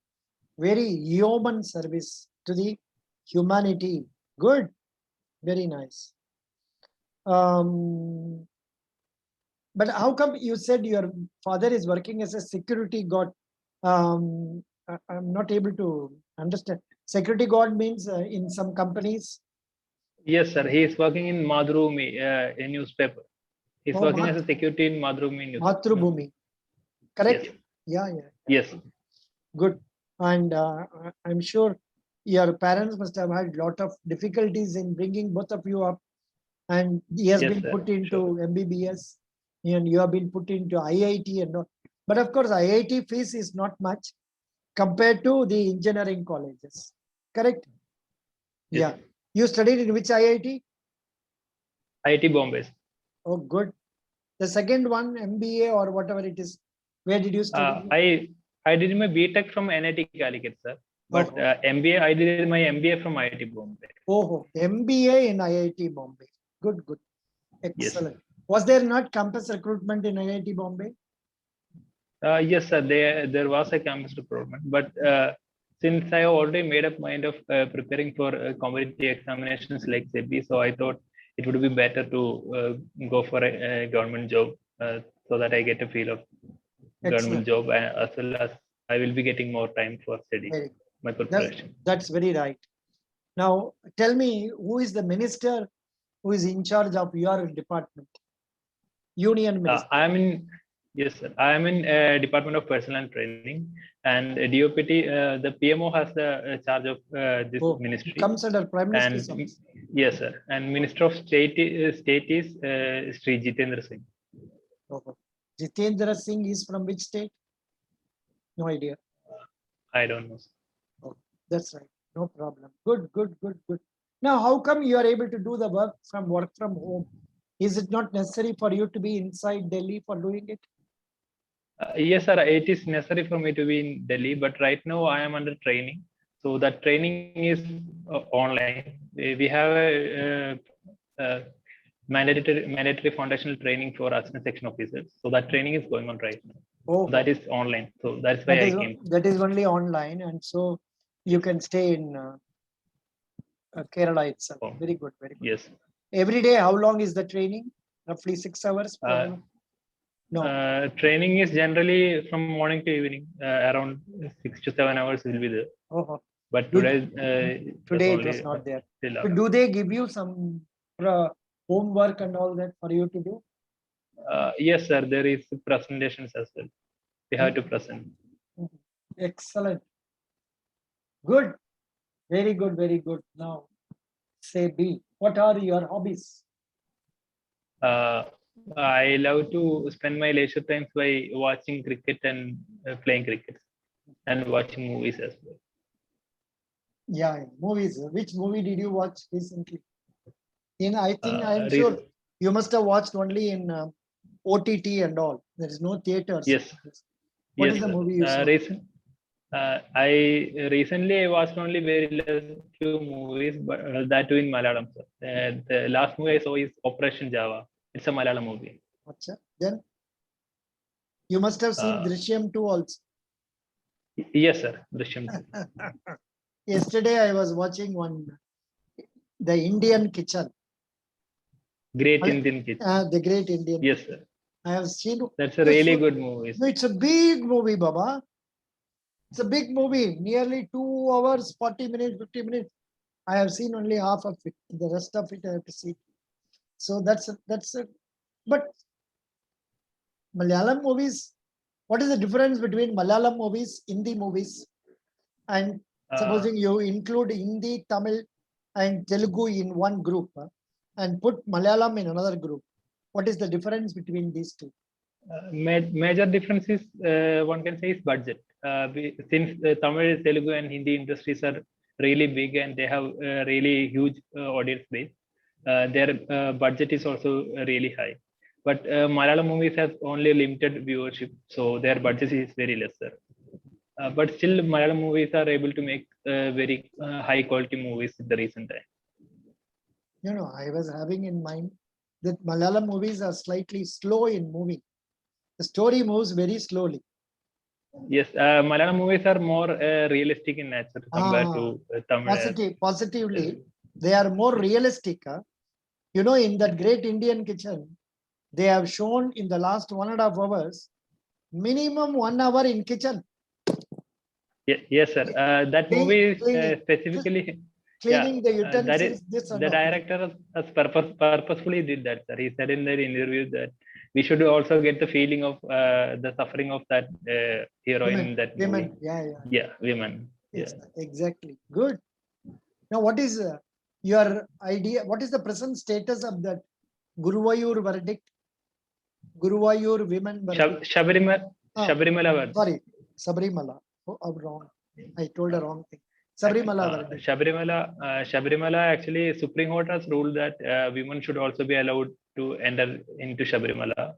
very human service to the humanity. Good. Very nice. But how come you said your father is working as a security guard? I'm not able to understand. Security guard means in some companies. Yes, sir. He is working in Madhrumi, a newspaper. He's working as a security in Madhrumi newspaper. Mathrubhumi. Correct? Yes. Yeah. Yes. Good. And I'm sure your parents must have had a lot of difficulties in bringing both of you up. And he has been put into MBBS, and you have been put into IIT and all. But of course, IIT fees is not much compared to the engineering colleges. Correct? Yes. Yeah. You studied in which IIT? IIT Bombay. Oh, good. The second one, MBA or whatever it is, where did you study? I did my BTech from NIT Calicut, sir. But MBA, I did my MBA from IIT Bombay. Oh, MBA in IIT Bombay. Good. Excellent. Yes. Was there not campus recruitment in IIT Bombay? Yes, sir. There was a campus recruitment, but since I already made up mind of preparing for competitive examinations like Sebi, so I thought it would be better to go for a government job so that I get a feel of government job, as well as I will be getting more time for study. My preparation. That's very right. Now, tell me, who is the minister who is in charge of your department? Union minister. Yes, sir. I am in Department of Personnel and Training, and DOPT, the PMO has the charge of this ministry. Comes under Prime Minister's office. Yes, sir. And Minister of State is Sri Jitendra Singh. Jitendra Singh is from which state? No idea. I don't know. Oh, that's right. No problem. Good. Now, how come you are able to do the work from home? Is it not necessary for you to be inside Delhi for doing it? Yes, sir. It is necessary for me to be in Delhi, but right now I am under training. So that training is online. We have a mandatory foundational training for assistant section officers. So that training is going on right now. Oh, that is online. So that's why I came. That is only online, and so you can stay in Kerala itself. Very good. Yes. Every day, how long is the training? Roughly 6 hours? No. Training is generally from morning to evening. Around 6 to 7 hours will be there. Oh, But Good. today today it was not there. So do they give you some homework and all that for you to do? Yes, sir. There is presentations as well. We have to present. Excellent. Good. Very good. Very good. Now, Sebi, what are your hobbies? I love to spend my leisure times by watching cricket and playing cricket and watching movies as well. Yeah, movies. Which movie did you watch recently? I think I'm sure you must have watched only in OTT and all. There is no theaters. Yes. What is the movie you saw? I recently watched only very less few movies, but that too in Malayalam. The last movie I saw is Operation Java. It's a Malayalam movie. Achha. Then you must have seen Drishyam 2 also. Yes, sir. Drishyam 2. Yesterday I was watching the Indian Kitchen. Great Indian Kitchen. The Great Indian. Yes, sir. I have seen. That's a really good movie. No, it's a big movie, Baba. It's a big movie. Nearly 2 hours, 40 minutes, 50 minutes. I have seen only half of it. The rest of it I have to see. So that's it. But Malayalam movies, what is the difference between Malayalam movies, Hindi movies, and supposing you include Hindi, Tamil, and Telugu in one group and put Malayalam in another group? What is the difference between these two? Major difference is, one can say, is budget. Since Tamil, Telugu, and Hindi industries are really big and they have a really huge audience base, their budget is also really high. But Malayalam movies have only limited viewership, so their budget is very lesser. But still, Malayalam movies are able to make very high quality movies in the recent time. I was having in mind that Malayalam movies are slightly slow in moving. The story moves very slowly. Yes, Malayalam movies are more realistic in nature compared to Tamil. Positively, they are more realistic. In that Great Indian Kitchen, they have shown in the last 1.5 hours, minimum 1 hour in kitchen. Yes, sir. That movie is specifically cleaning the utensils. The director has purposefully did that, sir. He said in the interview that we should also get the feeling of the suffering of that heroine in that movie. Women, women. Exactly. Good. Now, what is your idea? What is the present status of that Guruvayur verdict? Guruvayur women verdict. Shabarimala verdict. Sorry, Sabarimala. Oh, I'm wrong. I told the wrong thing. Sabarimala verdict. Shabarimala, actually, Supreme Court has ruled that women should also be allowed to enter into Shabarimala.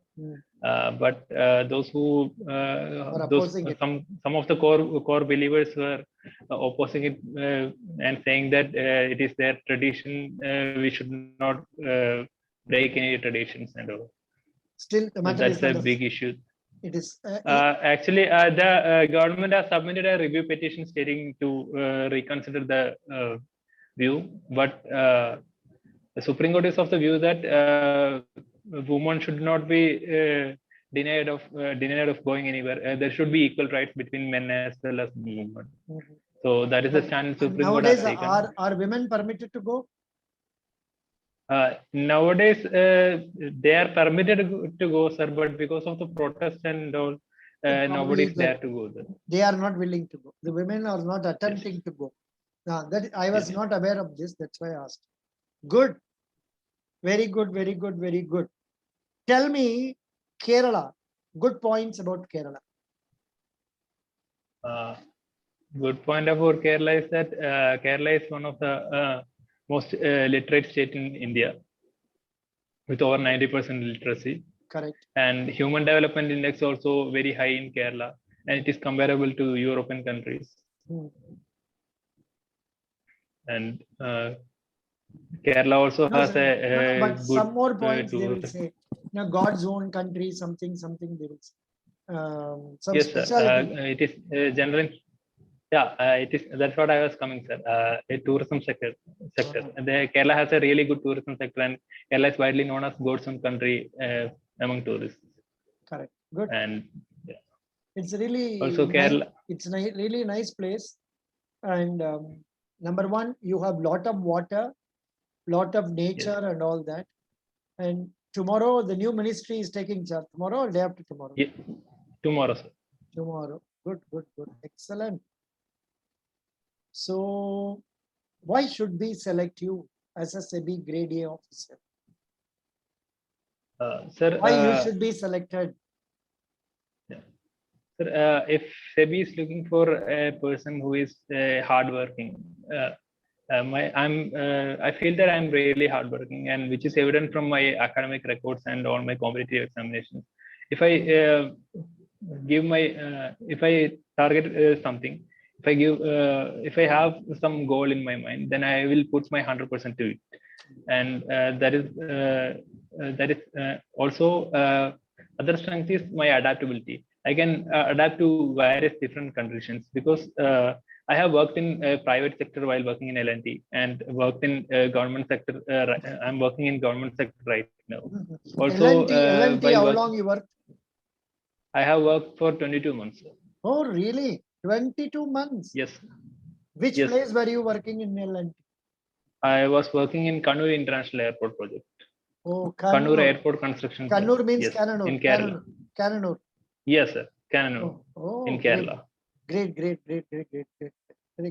But those who some of the core believers were opposing it and saying that it is their tradition. We should not break any traditions and all. Still, the matter that's a big issue. It is actually the government has submitted a review petition stating to reconsider the view, but the Supreme Court is of the view that women should not be denied of going anywhere. There should be equal rights between men as well as women. So that is the stand Supreme Court has taken. Are women permitted to go? Nowadays, they are permitted to go, sir, but because of the protest and all, nobody is there to go there. They are not willing to go. The women are not attempting to go. Now, that I was not aware of this. That's why I asked. Good. Very good. Very good. Very good. Tell me, Kerala. Good points about Kerala. Good point about Kerala is that Kerala is one of the most literate state in India, with over 90% literacy. Correct. And human development index also very high in Kerala, and it is comparable to European countries. And Kerala also has a but good, some more points they will say. God's own country, something they will say. Yes, sir. It is generally. Yeah, it is. That's what I was coming, sir. A tourism sector. Kerala has a really good tourism sector, and Kerala is widely known as God's own country among tourists. Correct. Good. And yeah. It's really Also nice. Kerala. It's a really nice place. And number one, you have lot of water, lot of nature, Yes. and all that. And tomorrow, the new ministry is taking charge. Tomorrow or day after tomorrow? Yeah. Tomorrow, sir. Tomorrow. Good, good, good. Excellent. So, why should we select you as a Sebi Grade A officer? Sir, Why you should be selected? Sir, if Sebi is looking for a person who is hardworking, I feel that I'm really hardworking, and which is evident from my academic records and all my competitive examinations. If I if I target something, if I have some goal in my mind, then I will put my 100% to it, and that is also other strength is my adaptability. I can adapt to various different conditions because I have worked in private sector while working in L&T, and worked in government sector. I'm working in government sector right now. Also, L&T, how long you worked? I have worked for 22 months. Oh, really? 22 months? Yes. Which Yes. place were you working in L&T? I was working in Kannur International Airport project. Oh, Kannur Airport construction. Kannur means yes. Kannur. In Kerala. Kannur. Yes, sir. Kannur. Oh, in Kerala. Great. Very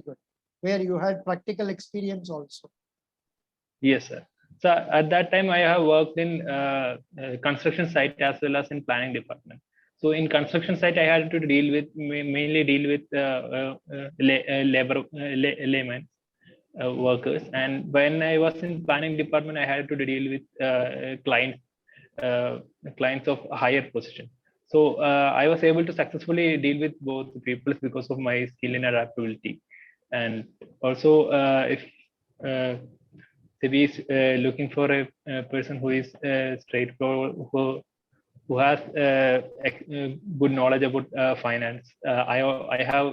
good. Where you had practical experience also. Yes, sir. So at that time, I have worked in construction site as well as in planning department. So in construction site, I had to mainly deal with laymen workers, and when I was in planning department, I had to deal with clients of higher position. So I was able to successfully deal with both people because of my skill and adaptability. And also, if Sebi is looking for a person who is straightforward, who has good knowledge about finance. I have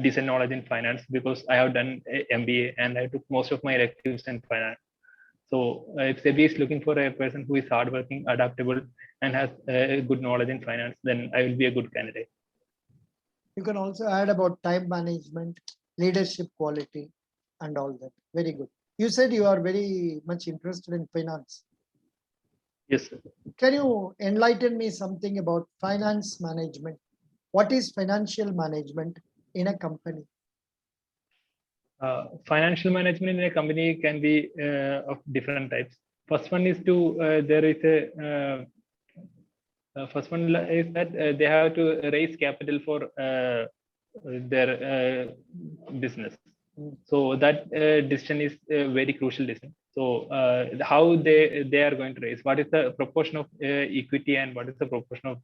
decent knowledge in finance because I have done MBA, and I took most of my electives in finance. So if Sebi is looking for a person who is hardworking, adaptable, and has good knowledge in finance, then I will be a good candidate. You can also add about time management, leadership quality, and all that. Very good. You said you are very much interested in finance. Yes, sir. Can you enlighten me something about finance management? What is financial management in a company? Financial management in a company can be of different types. First one is first one is that they have to raise capital for their business. So that decision is a very crucial decision. So how they are going to raise, what is the proportion of equity and what is the proportion of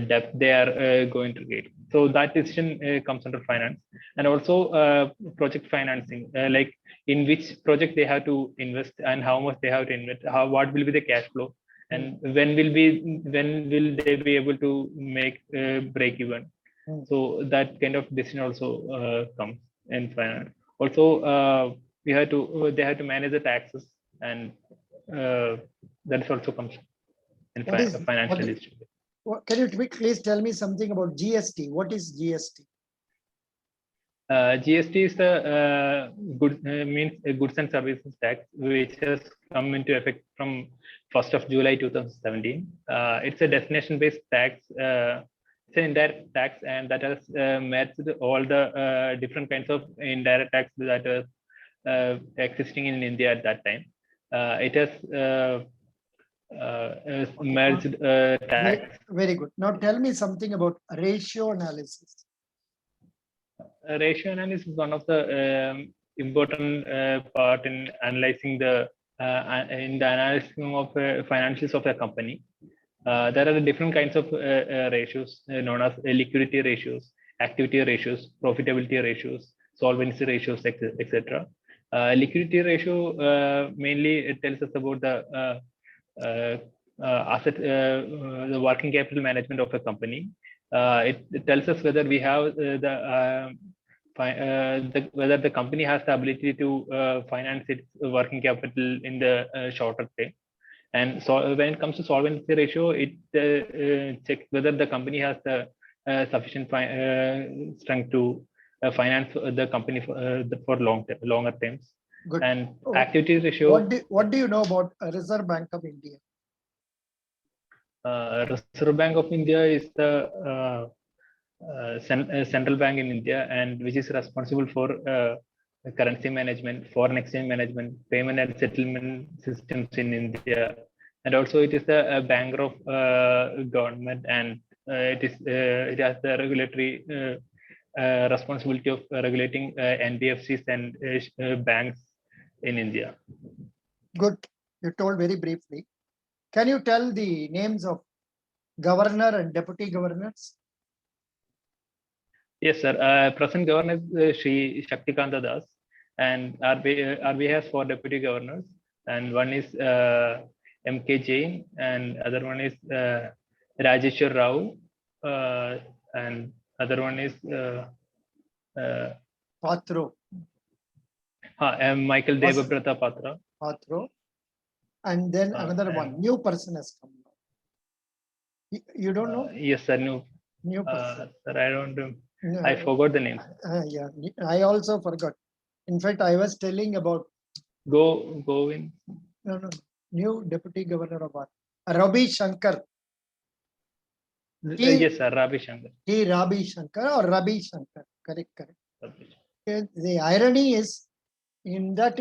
debt they are going to get. So that decision comes under finance. And also project financing, like in which project they have to invest and how much they have to invest, what will be the cash flow, and when will they be able to make break even. So that kind of decision also comes in finance. Also they have to manage the taxes, and that also comes in financial decision. Can you please tell me something about GST? What is GST? GST is the means goods and services tax, which has come into effect from 1st of July 2017. It's a destination-based tax. It's an indirect tax, and that has matched all the different kinds of indirect tax that was existing in India at that time. It has merged tax. Very good. Now tell me something about ratio analysis. Ratio analysis is one of the important part in analyzing the analysis of financials of a company. There are different kinds of ratios known as liquidity ratios, activity ratios, profitability ratios, solvency ratios, etc. Liquidity ratio mainly it tells us about the asset, the working capital management of a company. It tells us whether we have the whether the company has the ability to finance its working capital in the shorter term. And so when it comes to solvency ratio, it checks whether the company has the sufficient strength to finance the company for longer terms. Good. And Oh, activity ratio. What do you know about Reserve Bank of India? Reserve Bank of India is the central bank in India, and which is responsible for currency management, foreign exchange management, payment and settlement systems in India, and also it is the banker of government, and it has the regulatory responsibility of regulating NBFCs and banks in India. Good. You told very briefly. Can you tell the names of governor and deputy governors? Yes, sir. Present governor is Shri Shaktikanta Das, and RBI has 4 deputy governors, and one is M.K. Jain, and other one is Rajeshwar Rao, and other one is Patro. Michael Debabrata Patra. Patro. And then another one, new person has come. You don't know? Yes, sir. New person. Sir, I don't know. I forgot the name. Yeah, I also forgot. In fact, I was telling about Govin. No. New deputy governor of Ravi Shankar. Yes, sir. Ravi Shankar. Ravi Shankar or Ravi Shankar. Correct. The irony is in that,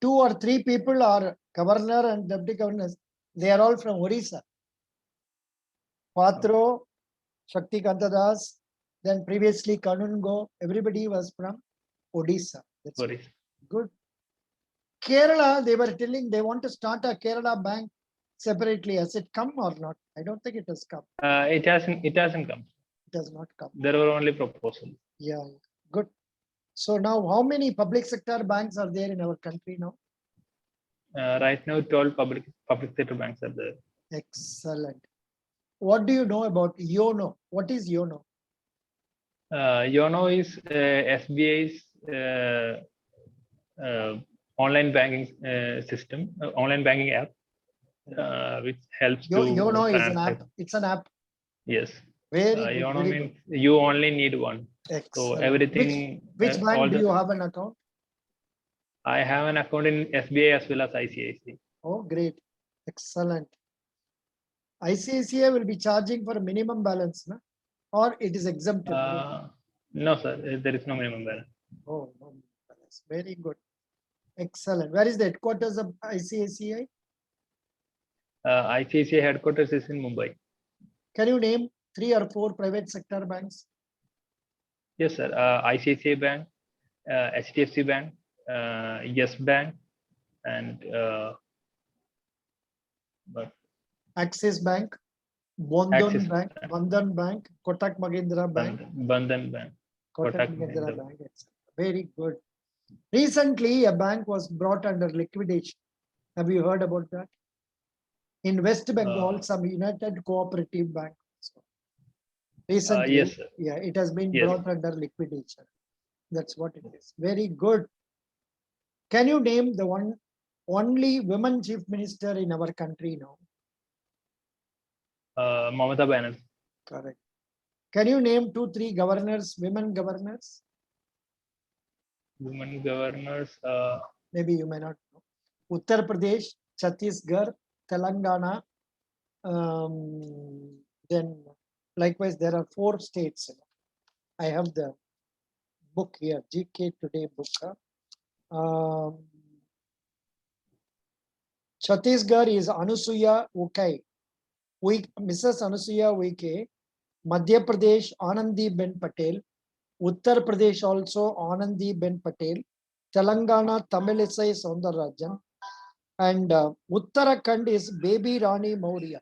2 or 3 people are governor and deputy governors. They are all from Orissa. Patro, Shaktikanta Das, then previously Kanungo, everybody was from Odisha. That's good. Kerala, they were telling they want to start a Kerala bank separately. Has it come or not? I don't think it has come. It hasn't come. It has not come. There were only proposals. Yeah, good. So now, how many public sector banks are there in our country now? Right now, 12 public sector banks are there. Excellent. What do you know about YONO? What is YONO? YONO is SBI's online banking system, online banking app, which helps to YONO is an app. It's an app. Yes. Very good. YONO means you only need one. Excellent. So everything. Which bank do you have an account? I have an account in SBI as well as ICICI. Oh, great. Excellent. ICICI will be charging for a minimum balance, no? Or it is exempted? No, sir. There is no minimum balance. Oh, no balance. Very good. Excellent. Where is the headquarters of ICICI? ICICI headquarters is in Mumbai. Can you name 3 or 4 private sector banks? Yes, sir. ICICI Bank, HDFC Bank, Yes Bank, and Axis Bank, Bandhan Bank, Kotak Mahindra Bank. Bandhan Bank. Kotak Mahindra Bank. Very good. Recently, a bank was brought under liquidation. Have you heard about that? In West Bengal, some United Cooperative Bank. Recently, yes, sir. Yeah, it has been brought under liquidation. That's what it is. Very good. Can you name the only women chief minister in our country now? Mamata Banerjee. Correct. Can you name 2, 3 governors, women governors? Women governors. Maybe you may not know. Uttar Pradesh, Chhattisgarh, Telangana. Then likewise, there are 4 states. I have the book here, GK Today book. Chhattisgarh is Anusuya Ukai. Mrs. Anusuya Uike. Madhya Pradesh, Anandi Ben Patel. Uttar Pradesh also Anandi Ben Patel. Telangana, Tamilisai Soundarajan. And Uttarakhand is Baby Rani Maurya.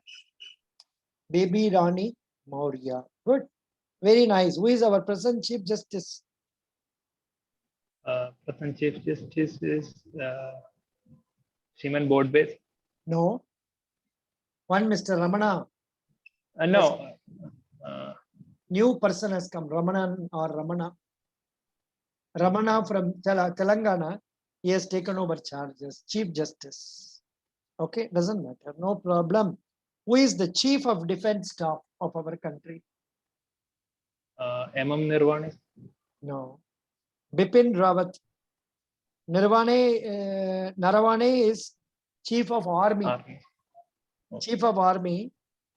Baby Rani Maurya. Good. Very nice. Who is our present Chief Justice? Present Chief Justice is Shriman Board-based. No. One Mr. Ramana. No. new person has come, Ramana from Telangana. He has taken over charges, Chief Justice. Okay, doesn't matter, no problem. Who is the Chief of Defense Staff of our country? Nirvane. No. Bipin Rawat. Naravane is Chief of Army. Army. Chief of Army.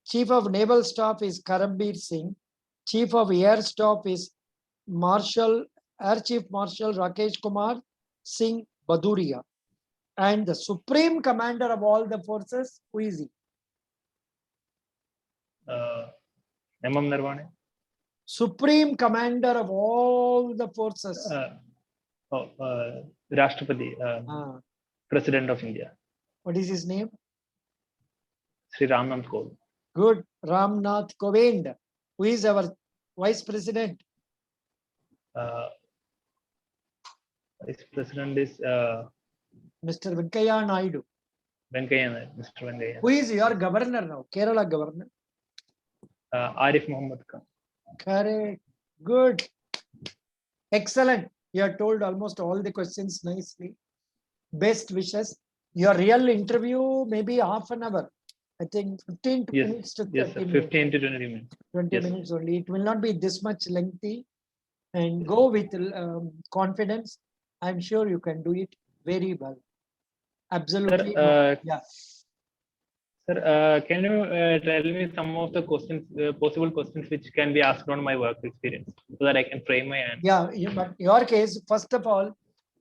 Chief of Naval Staff is Karambir Singh. Chief of Air Staff is Air Chief Marshal Rakesh Kumar Singh Baduria. And the Supreme Commander of all the forces, who is he? Nirvane. Supreme Commander of all the forces. Rashtrapati, President of India. What is his name? Sri Ramnath Kovind. Good, Ramnath Kovind. Who is our Vice President? Vice President is Mr. Venkaiah Naidu. Mr. Venkaiah. Who is your governor now? Kerala governor? Arif Muhammad Khan. Correct. Good. Excellent. You have told almost all the questions nicely. Best wishes. Your real interview maybe half an hour. I think 15 minutes to 30 yes, 15 to 20 minutes. 20 minutes only. It will not be this much lengthy. And go with confidence. I'm sure you can do it very well. Absolutely. Sir, yeah. Sir, can you tell me some of the questions, possible questions which can be asked on my work experience so that I can frame my answer? Yeah, but your case, first of all,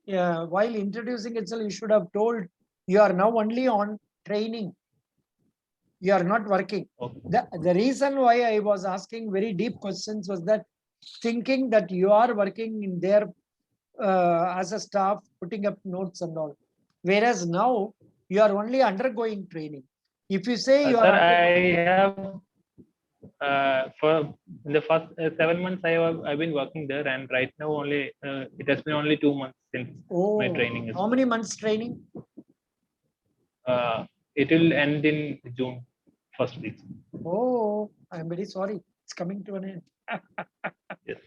while introducing itself, you should have told you are now only on training. You are not working. Okay. The reason why I was asking very deep questions was that thinking that you are working in there as a staff, putting up notes and all. Whereas now you are only undergoing training. If you say you sir, are, I have for in the first 7 months I've been working there, and right now only it has been only 2 months since my training is. How many months training? It will end in June first week. Oh, I'm very sorry. It's coming to an end. Yes.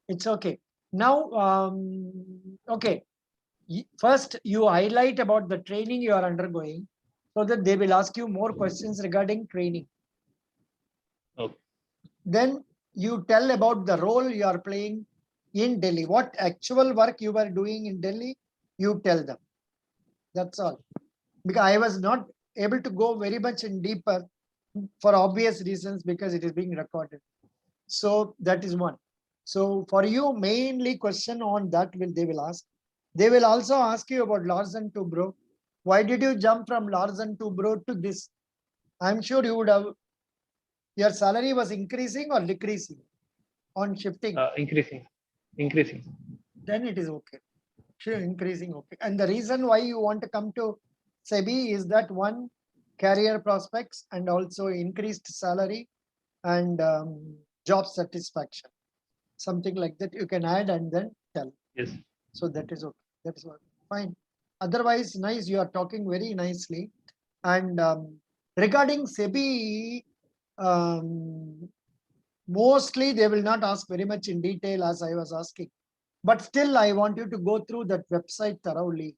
It's okay. Now, okay. First, you highlight about the training you are undergoing so that they will ask you more questions regarding training. Okay. Then you tell about the role you are playing in Delhi. What actual work you were doing in Delhi, you tell them. That's all. Because I was not able to go very much in deeper for obvious reasons because it is being recorded. So that is one. So for you, mainly question on that they will ask. They will also ask you about Larsen Toubro. Why did you jump from Larsen Toubro to this? I'm sure you would have, your salary was increasing or decreasing on shifting? Increasing. Then it is okay. Sure, increasing, okay. And the reason why you want to come to Sebi is that one, career prospects and also increased salary and job satisfaction. Something like that you can add and then tell. Yes. So that is okay. That is fine. Otherwise, nice. You are talking very nicely. And regarding Sebi, mostly they will not ask very much in detail as I was asking. But still, I want you to go through that website thoroughly.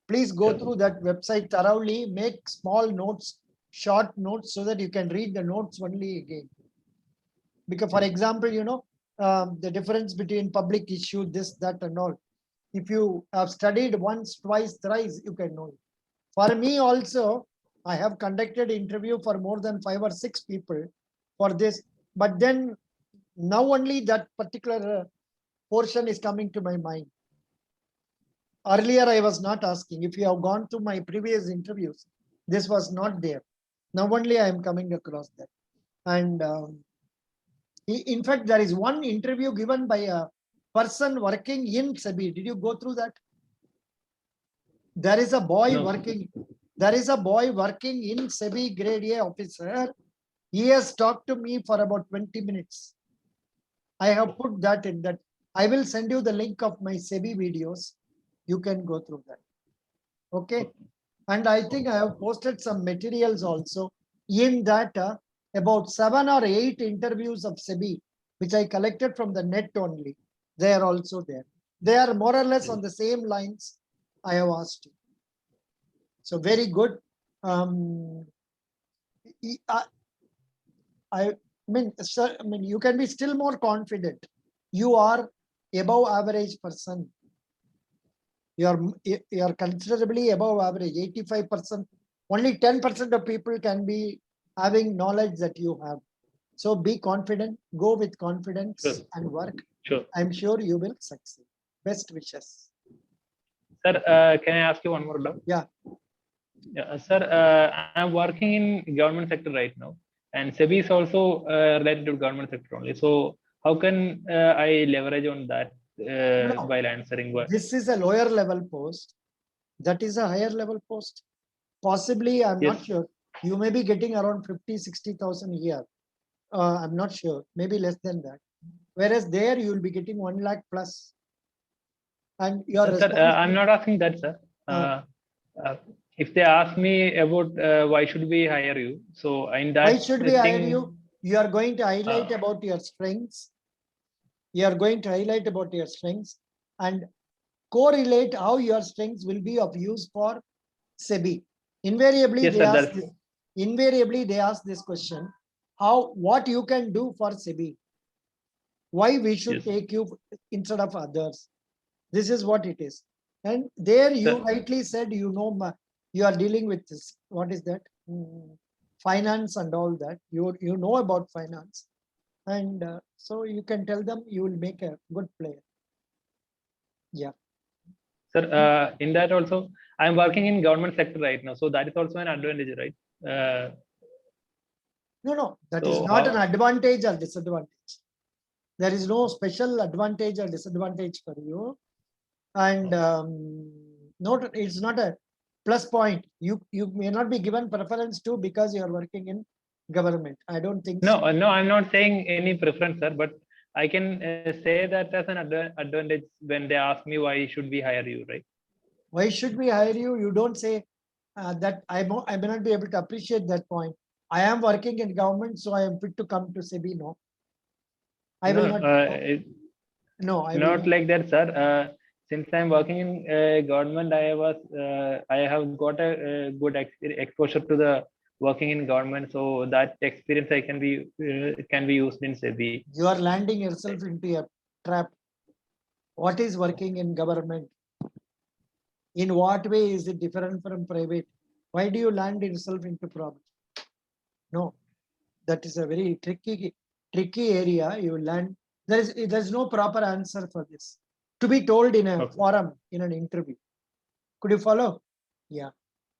Please go through that website thoroughly. Make small notes, short notes, so that you can read the notes only again. Because, for example, you know, the difference between public issue, this, that, and all. If you have studied once, twice, thrice, you can know it. For me also, I have conducted interview for more than 5 or 6 people for this. But then now only that particular portion is coming to my mind. Earlier, I was not asking. If you have gone to my previous interviews, this was not there. Now only I am coming across that. And in fact, there is one interview given by a person working in Sebi. Did you go through that? There is a boy working. There is a boy working in Sebi Grade A officer. He has talked to me for about 20 minutes. I have put that in that. I will send you the link of my Sebi videos. You can go through that. Okay. And I think I have posted some materials also in that about 7 or 8 interviews of Sebi, which I collected from the net only. They are also there. They are more or less on the same lines I have asked you. So very good. I mean, sir, I mean, you can be still more confident. You are above average person. You are considerably above average, 85%. Only 10% of people can be having knowledge that you have. So be confident, go with confidence Sure. and work. Sure. I'm sure you will succeed. Best wishes. Sir, can I ask you one more doubt? Yeah. Yeah, sir, I'm working in government sector right now, and Sebi is also related to government sector only. So how can I leverage on that No. while answering? This is a lower level post. That is a higher level post. Possibly, I'm Yes. not sure. You may be getting around 50, 60,000 a year. I'm not sure. Maybe less than that. Whereas there you will be getting 1 lakh plus. And your Sir, I'm not asking that, sir. If they ask me about why should we hire you, so in that why should we hire thing, you? You are going to highlight about your strengths. You are going to highlight about your strengths and correlate how your strengths will be of use for Sebi. Invariably, yes, they sir, ask this. Invariably, they ask this question: what you can do for Sebi? Why we should yes. take you instead of others? This is what it is. And there you Sir. rightly said, you are dealing with this. What is that? Finance and all that. You know about finance. And so you can tell them you will make a good player. Yeah. Sir, in that also, I'm working in government sector right now, so that is also an advantage, right? No, that So is not how, an advantage or disadvantage. There is no special advantage or disadvantage for you. And it's not a plus point. You may not be given preference to because you are working in government. I don't think so. no, I'm not saying any preference, sir, but I can say that as an advantage when they ask me why should we hire you, right? Why should we hire you? You don't say that I may not be able to appreciate that point. I am working in government, so I am fit to come to Sebi. No, I will not. No, I will not not. like that, sir. Since I'm working in government, I have got a good exposure to the working in government, so that experience I can be used in Sebi. You are landing yourself into a trap. What is working in government? In what way is it different from private? Why do you land yourself into problem? No, that is a very tricky area. You land. There's no proper answer for this. To be told in a forum, in an interview. Could you follow? Yeah.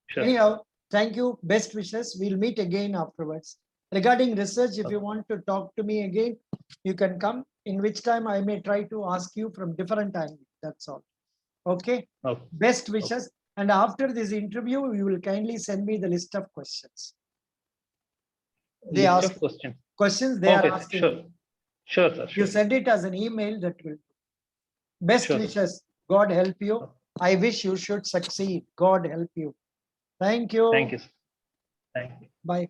Sure. Anyhow, thank you. Best wishes. We'll meet again afterwards. Regarding research, if you want to talk to me again, you can come. In which time I may try to ask you from different angles. That's all. Okay. Best wishes. And after this interview, you will kindly send me the list of questions. They ask questions they are asking. Sure, sir. You send it as an email. That will. Best wishes. God help you. I wish you should succeed. God help you. Thank you. Thank you. Thank you. Bye.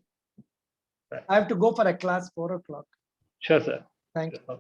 I have to go for a class 4 o'clock. Sure, sir. Thank you.